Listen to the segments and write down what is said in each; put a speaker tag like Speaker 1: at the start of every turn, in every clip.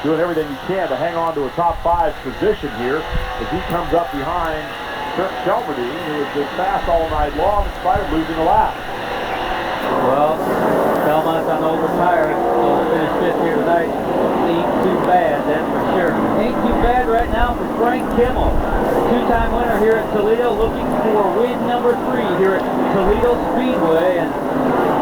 Speaker 1: doing everything he can to hang on to a top 5 position here as he comes up behind Kirk Shelmerdine, who has been fast all night long in spite of losing a lap.
Speaker 2: Well, Belmont's on overtired, so finish fifth here tonight ain't too bad, that's for sure. Ain't too bad right now for Frank Kimmel. Two-time winner here at Toledo, looking for win number 3 here at Toledo Speedway, and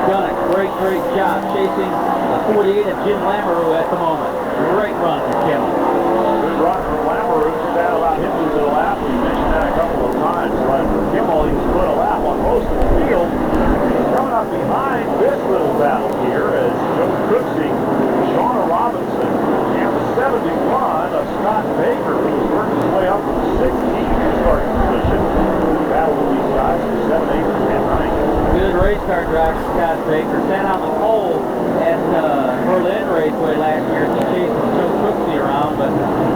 Speaker 2: done a great job chasing the 48 of Jim Lamoureux at the moment. Great run for Kimmel.
Speaker 1: Good run for Lamoureux. Too bad about him losing a lap. We mentioned that a couple of times, but for Kimmel, he split a lap on most of the field. Coming up behind this little battle here is Joe Cooksey, Shauna Robinson, and the 71 of Scott Baker, who was working his way up from the 16th starting position. Battle with these guys from 7, 8, and 9.
Speaker 2: Good race car driver, Scott Baker. Sat on the pole at Berlin Raceway last year. He chased Joe Cooksey around, but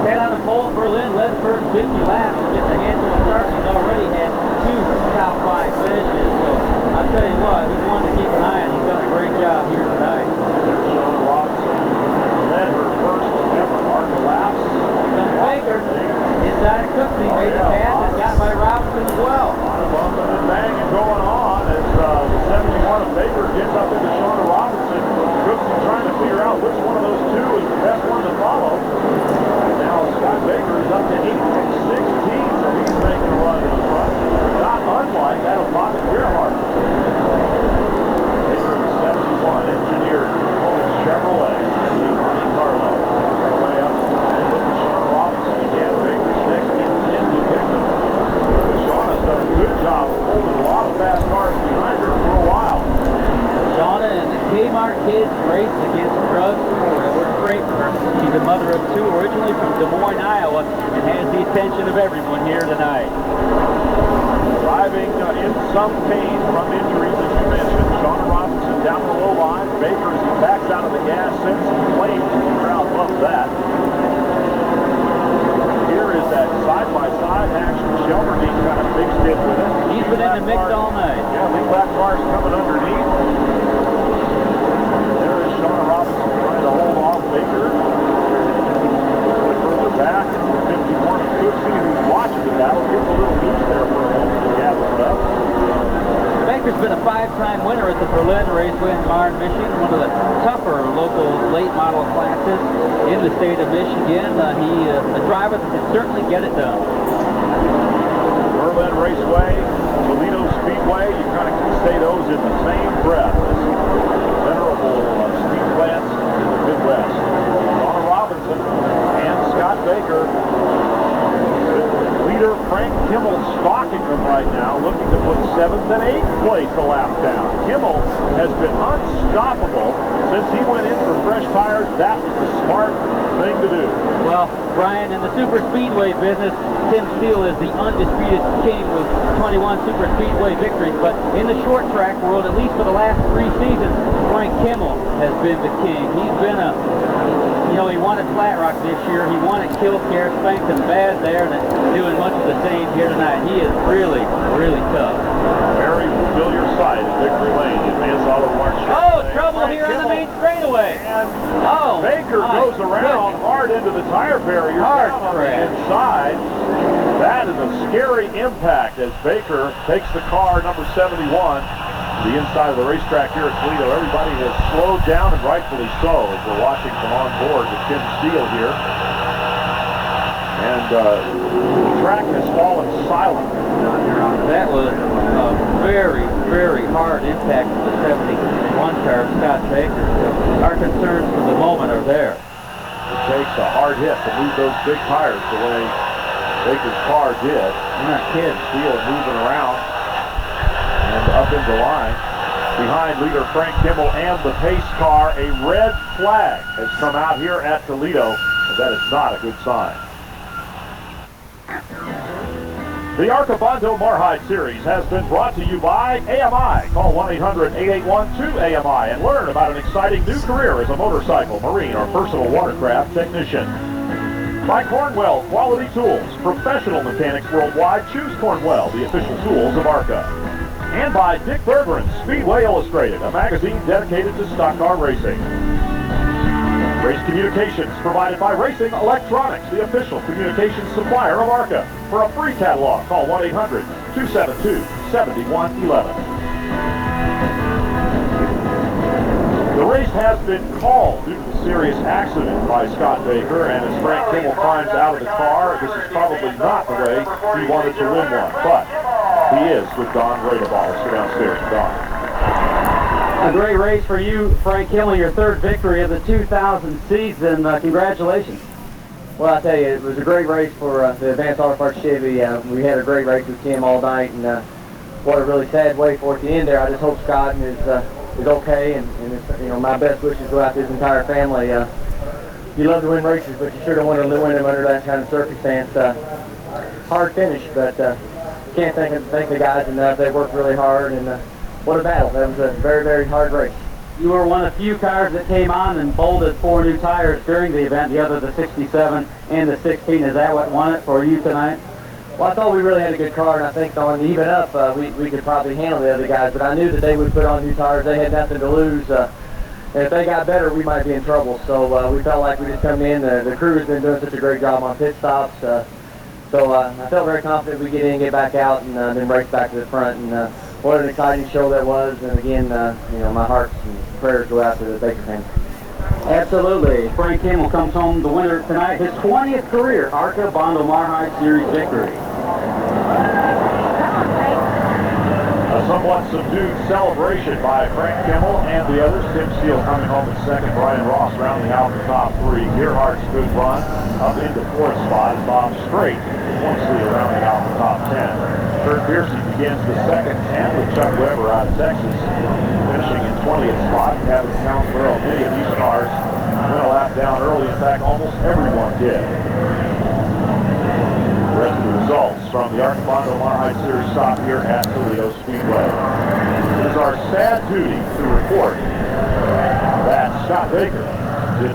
Speaker 2: sat on the pole at Berlin, led the first 50 laps, gets a handful of starts. He's already had 2 top 5 finishes. So I'll tell you what, he's one to keep an eye on. He's done a great job here tonight.
Speaker 1: There's Shauna Robinson, led her first ever arca laps.
Speaker 2: Baker inside of Cooksey, made the pass and got by Robinson as well.
Speaker 1: A lot of bumping and banging going on as the 71 of Baker gets up into Shauna Robinson. Cooksey trying to figure out which one of those two is the best one to follow. And now Scott Baker is up to 8 and 16, so he's making a run to the front. Not unlike that of Bobby Gerhardt. Baker is 71, engineered Chevrolet. Monte Carlo. Way up and look at Shauna Robinson again. Baker's next in to pick them. Shauna's done a good job of holding a lot of fast cars behind her for a while.
Speaker 2: Shauna and the Kmart kids raced against drugs before. It worked great for her. She's a mother of 2, originally from Des Moines, Iowa, and has the attention of everyone here tonight.
Speaker 1: Driving in some pain from injuries, as you mentioned. Shauna Robinson down the low line. Baker, as he backs out of the gas, sends some flames. The crowd loves that. Here is that side-by-side action. Shelmerdine kind of mixed in with it.
Speaker 2: He's been in the mix all night.
Speaker 1: Yeah, lead lap cars coming underneath. There is Shauna Robinson trying to hold off Baker. Further back, 51 of Cooksey, who's watching the battle, gets a little loose there for a moment to gather it up.
Speaker 2: Baker's been a 5-time winner at the Berlin Raceway in Marne, Michigan, one of the tougher local late model classes in the state of Michigan. He's a driver that can certainly get it done.
Speaker 1: Berlin Raceway, Toledo Speedway, you kind of can say those in the same breath as venerable speed plants in the Midwest. Shauna Robinson and Scott Baker. Leader Frank Kimmel stalking them right now, looking to put 7th and 8th place a lap down. Kimmel has been unstoppable since he went in for fresh tires. That was the smart thing to do.
Speaker 2: Well, Brian, in the super speedway business, Tim Steele is the undisputed king with 21 super speedway victories, but in the short track world, at least for the last 3 seasons, Frank Kimmel has been the king. He's been he won at Flat Rock this year. He won at Killcare, spanked them bad there, and doing much of the same here tonight. He is really tough.
Speaker 1: Very familiar sight at Victory Lane. The advance auto march.
Speaker 2: Oh, trouble Frank here Kimmel on the main straightaway.
Speaker 1: And Baker goes around hard into the tire barrier down on the inside. That is a scary impact as Baker takes the car, number 71, the inside of the racetrack here at Toledo. Everybody has slowed down, and rightfully so, as we're watching from on board with Tim Steele here. And the track has fallen silent.
Speaker 2: That was a very hard impact to the 71 car of Scott Baker. So our concerns for the moment are there.
Speaker 1: It takes a hard hit to move those big tires the way Baker's car did.
Speaker 2: You're not kidding.
Speaker 1: Steele moving around and up in the line. Behind leader Frank Kimmel and the pace car, a red flag has come out here at Toledo, and that is not a good sign. The Arca Bondo Marhide Series has been brought to you by AMI. Call 1-800-881-2AMI and learn about an exciting new career as a motorcycle, marine, or personal watercraft technician. By Cornwell Quality Tools, professional mechanics worldwide choose Cornwell, the official tools of ARCA. And by Dick Bergeron, Speedway Illustrated, a magazine dedicated to stock car racing. Race communications provided by Racing Electronics, the official communications supplier of ARCA. For a free catalog, call 1-800-272-7111. The race has been called due to the serious accident by Scott Baker, and as Frank Kimmel climbs out of the car, this is probably not the way he wanted to win one, but he is with Don Radeball. Let's go downstairs to Don.
Speaker 2: A great race for you, Frank Kimmel, your third victory of the 2000 season. Congratulations. Well, I'll tell you, it was a great race for the Advanced Auto Parts Chevy. We had a great race with Kim all night, and what a really sad way for it to end there. I just hope Scott is okay, and it's, you know, my best wishes go out to his entire family. You love to win races, but you sure don't want to win them under that kind of circumstance. Hard finish, but can't thank the guys enough. They worked really hard, and what a battle. That was a very, very hard race. You were one of the few cars that came on and bolted 4 new tires during the event, the other the 67 and the 16. Is that what won it for you tonight? Well, I thought we really had a good car, and I think on the even up, we could probably handle the other guys, but I knew that they would put on new tires. They had nothing to lose. And if they got better, we might be in trouble. So we felt like we just come in. The crew has been doing such a great job on pit stops. So I felt very confident we get in, get back out, and then race back to the front. And what an exciting show that was. And again, you know, my hearts and prayers go out to the Baker family. Absolutely. Frank Kimmel comes home the winner tonight, his 20th career ARCA Bondo Marhide Series victory.
Speaker 1: A somewhat subdued celebration by Frank Kimmel and the others. Tim Steele coming home in second. Brian Ross rounding out the top 3. Gerhardt's good run up into 4th spot. Bob Strait points leader rounding out the top 10. Kurt Piercy begins the second 10 with Chuck Weber out of Texas, finishing in 20th spot. Kevin Townsboro, many of these cars went a lap down early. In fact, almost everyone did. The rest of the results from the ARCA Bondo Marhide Series stop here at Toledo Speedway. It is our sad duty to report that Scott Baker did not